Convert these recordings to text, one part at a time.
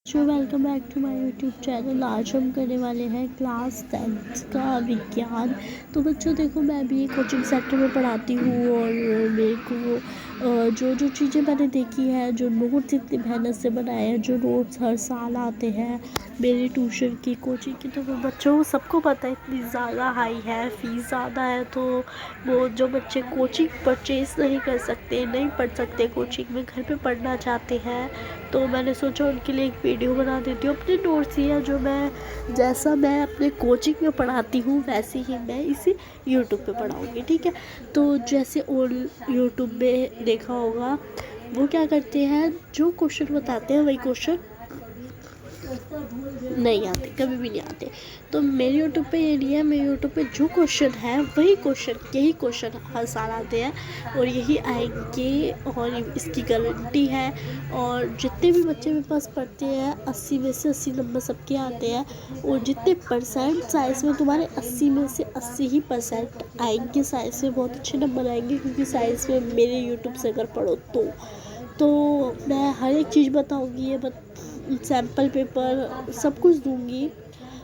Welcome back to my YouTube channel. आज हम करने वाले हैं क्लास 10th का विज्ञान। तो बच्चों देखो, मैं भी एक कोचिंग सेंटर में पढ़ाती हूँ और मेरे को जो जो चीज़ें मैंने देखी है, जो नोट्स इतनी मेहनत से बनाए हैं, जो नोट्स हर साल आते हैं मेरी ट्यूशन की कोचिंग की, तो वो बच्चों सबको पता है इतनी ज़्यादा हाई है, फ़ीस ज़्यादा है। तो वो जो बच्चे कोचिंग परचेज़ नहीं कर सकते, नहीं पढ़ सकते कोचिंग में, घर पे पढ़ना चाहते हैं, तो मैंने सोचा उनके लिए एक वीडियो बना देती हूँ। अपने नोट्स ही है जो जैसा मैं अपने कोचिंग में पढ़ाती हूँ वैसे ही मैं इसे यूट्यूब पे पढ़ाऊँगी, ठीक है। तो जैसे और यूट्यूब में देखा होगा, वो क्या करते हैं, जो क्वेश्चन बताते हैं वही क्वेश्चन नहीं आते, कभी भी नहीं आते। तो मेरे यूट्यूब पे ये नहीं है, मेरे यूट्यूब पे जो क्वेश्चन है वही क्वेश्चन, यही क्वेश्चन हर साल आते हैं और यही आएंगे और इसकी गारंटी है। और जितने भी बच्चे मेरे पास पढ़ते हैं 80 में से 80 नंबर सबके आते हैं, और जितने परसेंट साइंस में तुम्हारे 80 में से 80 ही परसेंट आएंगे। साइंस में बहुत अच्छे नंबर आएंगे, क्योंकि साइंस में मेरे यूट्यूब से अगर पढ़ो तो मैं हर एक चीज़ बताऊँगी, ये सैम्पल पेपर सब कुछ दूंगी,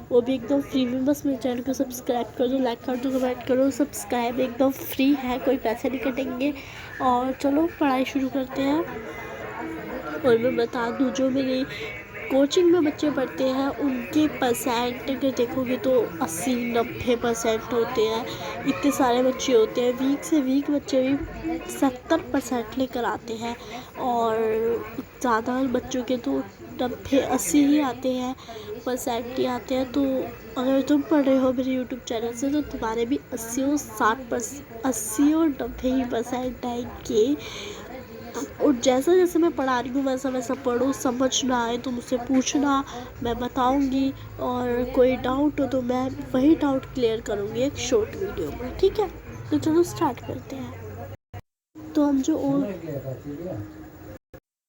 वो भी एकदम फ्री में। बस मेरे चैनल को सब्सक्राइब कर दो, लाइक कर दो, कमेंट करो। सब्सक्राइब एकदम फ्री है, कोई पैसे नहीं कटेंगे। और चलो पढ़ाई शुरू करते हैं। और मैं बता दूँ, जो मेरी कोचिंग में बच्चे पढ़ते हैं उनके परसेंट अगर देखोगे तो 80-90% होते हैं। इतने सारे बच्चे होते हैं, वीक से वीक बच्चे भी 70% लेकर आते हैं, और ज़्यादा बच्चों के तो 90-80 ही आते हैं, परसेंट ही आते हैं। तो अगर तुम पढ़ रहे हो मेरे यूट्यूब चैनल से, तो तुम्हारे भी 80 और 90 ही परसेंट आएंगे। और जैसा जैसे मैं पढ़ा रही हूँ वैसा वैसा पढ़ो, समझ ना आए तो मुझसे पूछना, मैं बताऊँगी। और कोई डाउट हो तो मैं वही डाउट क्लियर करूँगी एक शॉर्ट वीडियो में, ठीक है। तो चलो स्टार्ट करते हैं। तो हम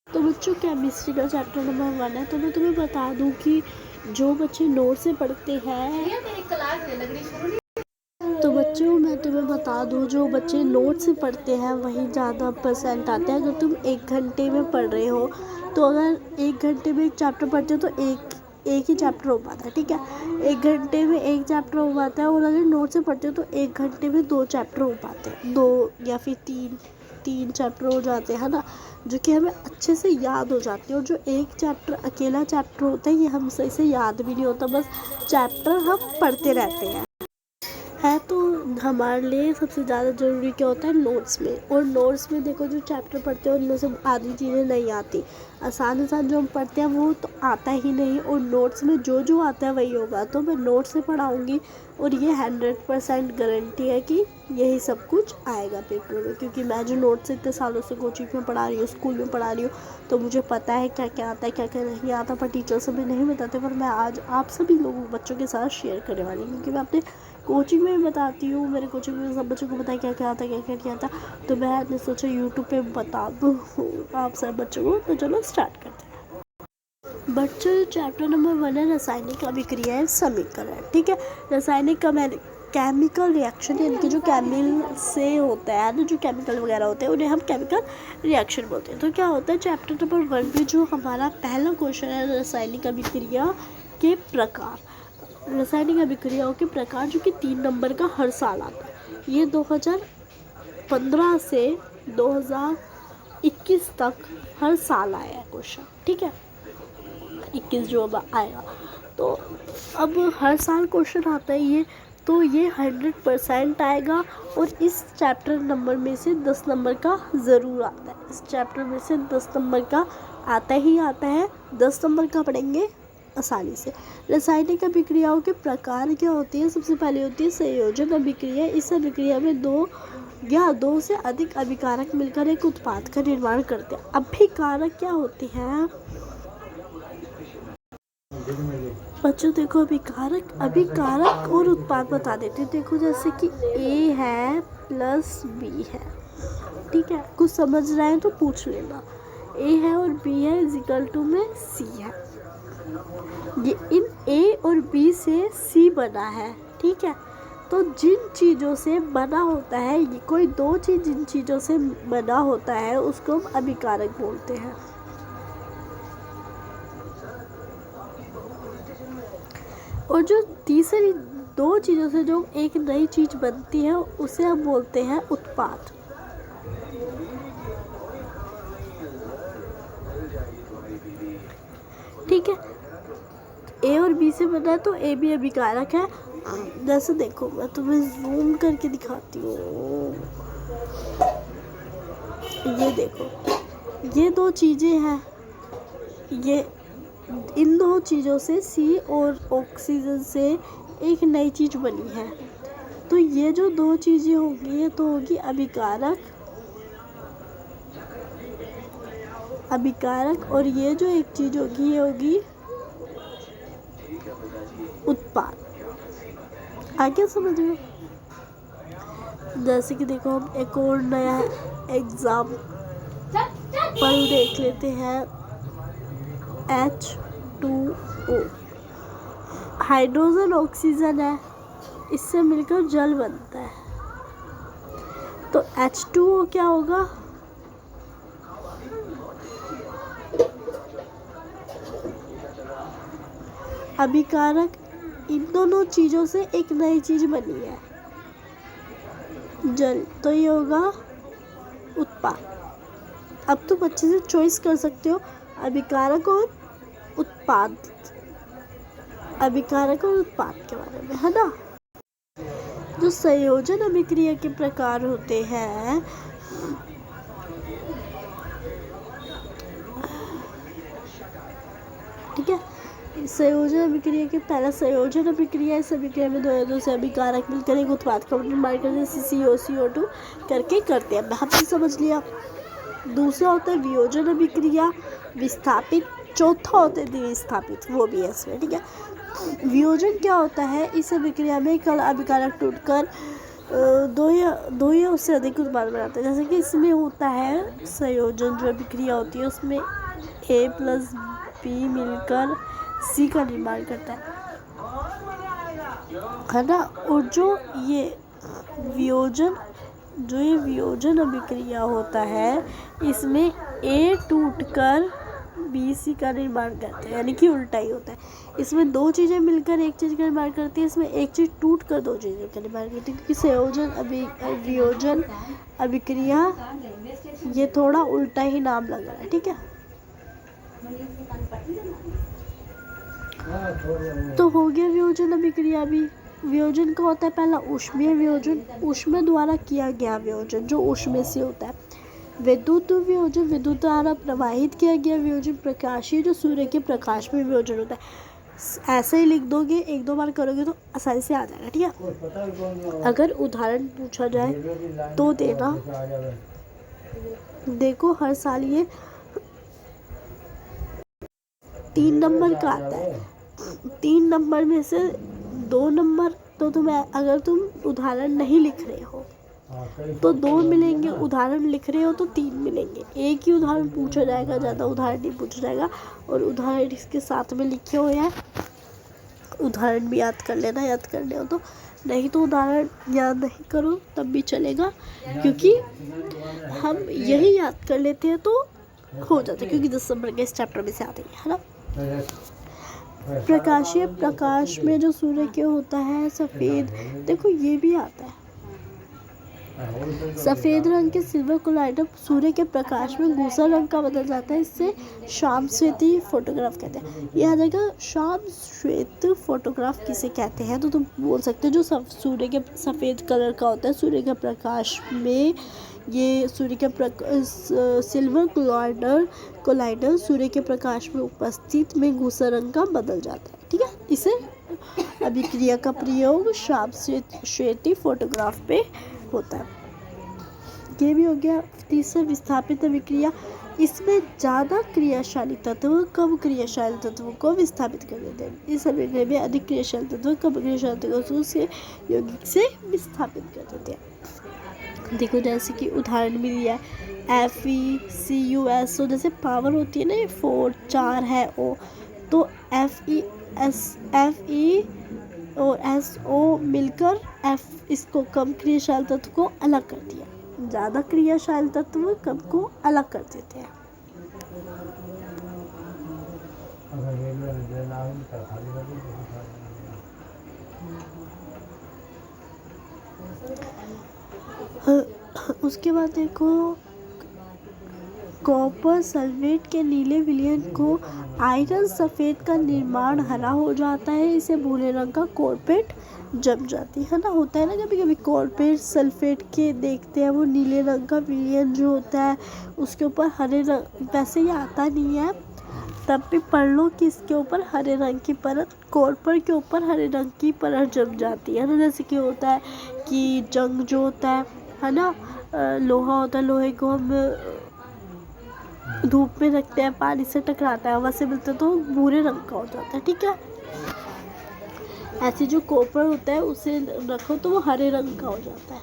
तो बच्चों, केमिस्ट्री का चैप्टर नंबर 1 है। तो मैं तुम्हें बता दूँ कि जो बच्चे नोट से पढ़ते हैं, तो बच्चों मैं तुम्हें बता दूँ, जो बच्चे नोट से पढ़ते हैं वही ज़्यादा परसेंट आते हैं। अगर तुम 1 घंटे में पढ़ रहे हो, तो अगर 1 घंटे में एक चैप्टर पढ़ते हो तो एक ही चैप्टर हो पाता है, ठीक है। 1 घंटे में एक चैप्टर हो पाता है, और अगर नोट से पढ़ते हो तो 1 घंटे में 2 चैप्टर हो पाते हैं, 2 या फिर 3 चैप्टर हो जाते हैं ना, जो कि हमें अच्छे से याद हो जाते हैं। और जो एक चैप्टर अकेला चैप्टर होता है, ये हम सही से याद भी नहीं होता, बस चैप्टर हम पढ़ते रहते हैं। तो हमारे लिए सबसे ज़्यादा ज़रूरी क्या होता है, नोट्स में। और नोट्स में देखो, जो चैप्टर पढ़ते हैं उनमें से आधी चीज़ें नहीं आती, आसान जो हम पढ़ते हैं वो तो आता ही नहीं, और नोट्स में जो जो आता है वही होगा। तो मैं नोट्स से पढ़ाऊँगी, और ये 100% गारंटी है कि यही सब कुछ आएगा पेपर में, क्योंकि मैं जो नोट्स इतने सालों से कोचिंग में पढ़ा रही हूँ, स्कूल में पढ़ा रही हूँ, तो मुझे पता है क्या क्या आता है, क्या क्या नहीं आता। पर टीचर्स हमें नहीं बताते, पर मैं आज आप सभी लोगों बच्चों के साथ शेयर करने वाली हूँ, क्योंकि मैं अपने कोचिंग में बताती हूँ, मेरे कोचिंग में सब बच्चों को पता है क्या क्या आता है, क्या क्या नहीं आता। तो मैंने सोचा यूट्यूब पे बता दूँ आप सब बच्चों को। तो चलो स्टार्ट करते हैं। बच्चों, चैप्टर नंबर 1 है रासायनिक अभिक्रियाएं समीकरण, ठीक है। रासायनिक केमिकल रिएक्शन, यानी कि जो केमिकल से होता है ना, जो केमिकल वगैरह होते हैं उन्हें हम केमिकल रिएक्शन बोलते हैं। तो क्या होता है, चैप्टर नंबर 1 में जो हमारा पहला क्वेश्चन है, रासायनिक अभिक्रिया के प्रकार। रासायनिक अभिक्रियाओं के प्रकार, जो कि 3 नंबर का हर साल आता है। ये 2015 से 2021 तक हर साल आया है क्वेश्चन, ठीक है। 21 जो अब आएगा, तो अब हर साल क्वेश्चन आता है ये, तो ये 100% आएगा। और इस चैप्टर नंबर में से 10 नंबर का ज़रूर आता है, इस चैप्टर में से 10 नंबर का आता ही आता है। 10 नंबर का पढ़ेंगे आसानी से। रासायनिक अभिक्रियाओं के प्रकार क्या होती है, सबसे पहले होती है संयोजन अभिक्रिया। इस अभिक्रिया में 2 या 2 से अधिक अभिकारक मिलकर एक उत्पाद का निर्माण करते हैं। अभिकारक क्या होते हैं बच्चों, देखो, अभिकारक और उत्पाद बता देते हैं। देखो, जैसे कि A है प्लस B है, ठीक है। कुछ समझ रहे हैं तो पूछ लेना। A है और B है इक्वल टू में C है। ये इन A और B से C बना है, ठीक है। तो जिन चीज़ों से बना होता है, ये कोई 2 चीज़ जिन चीज़ों से बना होता है उसको हम अभिकारक बोलते हैं। और जो तीसरी दो चीज़ों से जो एक नई चीज़ बनती है उसे हम बोलते हैं उत्पाद। ठीक है, ए और बी से बना है तो ए भी अभिकारक है। जैसे देखो मैं तुम्हें जूम करके दिखाती हूँ, ये देखो ये दो चीज़ें हैं, ये इन दो चीज़ों से सी और ऑक्सीजन से एक नई चीज़ बनी है। तो ये जो दो चीज़ें होंगी ये तो होगी अभिकारक और ये जो एक चीज़ होगी ये होगी उत्पाद। आगे समझ में? जैसे कि देखो हम एक और नया एग्जाम्पल देख लेते हैं, H2O। हाइड्रोजन ऑक्सीजन है, इससे मिलकर जल बनता है। तो H2O क्या होगा? अभिकारक। इन दोनों चीज़ों से एक नई चीज़ बनी है, जल, तो ये होगा उत्पाद। अब तुम अच्छे से चॉइस कर सकते हो अभिकारक और उत्पाद, अभिकारक और उत्पाद के बारे में, है ना। जो संयोजन अभिक्रिया के प्रकार होते हैं, ठीक है, संयोजन अभिक्रिया के पहला संयोजन अभिक्रिया, इस अभिक्रिया में दो से अभिकारक मिलकर एक उत्पाद का निर्माण करते हैं, CO2 करके करते हैं। हमने समझ लिया। दूसरा होता है वियोजन अभिक्रिया, विस्थापित। चौथा होता है द्विस्थापित, वो भी है इसमें, ठीक है। वियोजन क्या होता है? इस अभिक्रिया में कल अभिकारक टूटकर दो या उससे अधिक उत्पाद बनाते हैं। जैसे कि इसमें होता है संयोजन, जो अभिक्रिया होती है उसमें A + B मिलकर C का निर्माण करता है ना। और जो ये वियोजन अभिक्रिया होता है, इसमें A टूटकर BC का निर्माण करते हैं, यानी कि उल्टा ही होता है। इसमें दो चीज़ें मिलकर एक चीज़ का निर्माण करती है, इसमें एक चीज़ टूट कर दो चीज़ों का निर्माण करती है। क्योंकि वियोजन अभिक्रिया ये थोड़ा उल्टा ही नाम लग रहा है, ठीक है। तो हो गया वियोजन अभिक्रिया भी। वियोजन का होता है पहला ऊष्मीय वियोजन, ऊष्मा द्वारा किया गया वियोजन, जो ऊष्मा से होता है। विद्युत वियोजन, विद्युत द्वारा प्रवाहित किया गया वियोजन। प्रकाशीय, जो सूर्य के प्रकाश में वियोजन होता है। ऐसे ही लिख दोगे, एक दो बार करोगे तो आसानी से आ जाएगा, ठीक है। अगर उदाहरण पूछा जाए तो देना, देखो हर साल ये 3 नंबर का आता है। 3 नंबर में से 2 नंबर तो अगर तुम उदाहरण नहीं लिख रहे हो तो 2 मिलेंगे, उदाहरण लिख रहे हो तो 3 मिलेंगे। एक ही उदाहरण पूछा जाएगा, ज़्यादा उदाहरण नहीं पूछा जाएगा। और उदाहरण इसके साथ में लिखे हुए हैं, उदाहरण भी याद कर लेना, याद करने हो तो। नहीं तो उदाहरण याद नहीं करो तब भी चलेगा, क्योंकि हम यही याद कर लेते हैं तो हो जाता है, क्योंकि 10 नंबर के इस चैप्टर में से आते हैं, है ना। प्रकाशीय, प्रकाश में जो सूर्य के होता है सफ़ेद, देखो ये भी आता है। सफ़ेद रंग के सिल्वर कोलाइडर सूर्य के प्रकाश में दूसरा रंग का बदल जाता है, इससे शाम श्वेती फोटोग्राफ कहते हैं। ये आ जाएगा शाम श्वेत फोटोग्राफ किसे कहते हैं, तो तुम बोल सकते हो जो सूर्य के सफ़ेद कलर का होता है, सूर्य के प्रकाश में ये सिल्वर कोलाइडर सूर्य के प्रकाश में उपस्थित में दूसरा रंग का बदल जाता है, ठीक है। इसे अभिक्रिया का प्रयोग शाम श्वेती फोटोग्राफ पे होता है। ये भी हो गया। तीसरा विस्थापित अभिक्रिया, इसमें ज़्यादा क्रियाशाली तत्व कम क्रियाशाली तत्वों को विस्थापित कर देते हैं। इस अभिक्रिया में अधिक क्रियाशाली तत्व कम क्रियाशाली तत्वों से यौगिक से विस्थापित कर देते हैं। देखो जैसे कि उदाहरण भी दिया है, FeCuSO, जैसे पावर होती है ना, 4 है O, तो Fe और SO मिलकर इसको कम क्रियाशाली तत्व को अलग कर दिया। ज़्यादा क्रियाशाली तत्व कम को अलग कर देते हैं। उसके बाद देखो कॉपर सल्फेट के नीले विलयन को आयरन सफ़ेद का निर्माण हरा हो जाता है, इसे भूरे रंग का कॉर्पेट जम जाती है ना। होता है ना कभी कभी कॉर्पेट सल्फेट के देखते हैं, वो नीले रंग का विलयन जो होता है उसके ऊपर हरे रंग, वैसे ये आता नहीं है तब भी पढ़ लो कि इसके ऊपर हरे रंग की परत, कॉपर के ऊपर हरे रंग की परत जम जाती है ना। जैसे कि होता है कि जंग जो होता है ना, लोहा होता है, लोहे को हम धूप में रखते हैं, पानी से टकराता है, हवा से मिलता है तो भूरे रंग का हो जाता है, ठीक है। ऐसे जो कॉपर होता है उसे रखो तो वो हरे रंग का हो जाता है।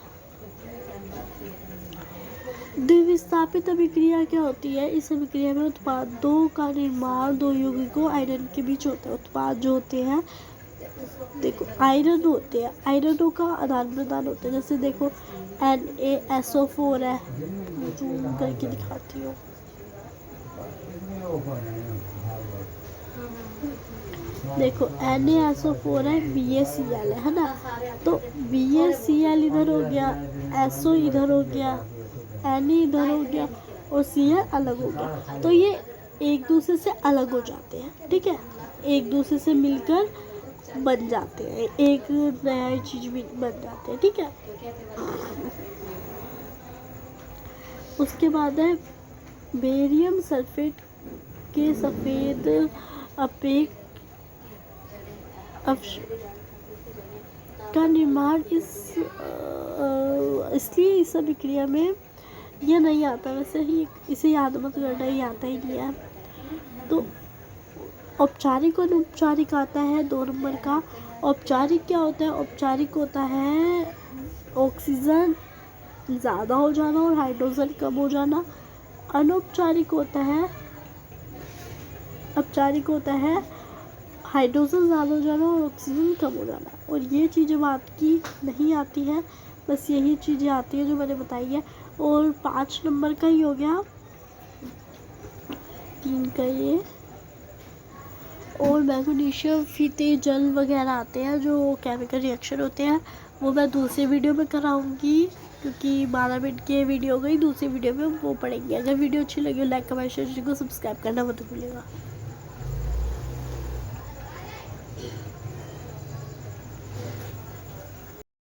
द्विविस्थापित अभिक्रिया क्या होती है? इस अभिक्रिया में उत्पादों का निर्माण दो यौगिकों आयरन के बीच होता है। उत्पाद जो होते हैं देखो आयरन होते हैं, आयरनों का आदान प्रदान होता है। जैसे देखो NaSO4 है, जूम करके दिखाती हूँ। देखो NaSO4 है, BaCl है ना, तो BaCl इधर हो गया, SO इधर हो गया, Na इधर हो गया और Cl अलग हो गया, तो ये एक दूसरे से अलग हो जाते हैं, ठीक है, एक दूसरे से मिलकर बन जाते हैं, एक नया चीज भी बन जाते हैं, ठीक है। उसके बाद है बेरियम सल्फेट के सफ़ेद का निर्माण इसलिए इस अभिक्रिया में यह नहीं आता, वैसे ही इसे याद मत करना, ही आता ही नहीं है। तो औपचारिक और अनौपचारिक आता है 2 नंबर का। औपचारिक क्या होता है? औपचारिक होता है ऑक्सीजन ज़्यादा हो जाना और हाइड्रोजन कम हो जाना। अनौपचारिक होता है हाइड्रोजन ज़्यादा हो जाना और ऑक्सीजन कम हो जाना। और ये चीज़ें बात की नहीं आती है, बस यही चीज़ें आती है जो मैंने बताई है। और 5 नंबर का ही हो गया, 3 का ये, और मैग्नीशियम फीते जल वगैरह आते हैं जो केमिकल रिएक्शन होते हैं, वो मैं दूसरे वीडियो में कराऊंगी, क्योंकि 12 मिनट की वीडियो हो गई। दूसरी वीडियो में वो पढ़ेंगे। अगर वीडियो अच्छी लगी हो लाइक कमेंट शेयर को सब्सक्राइब करना मत भूलिएगा।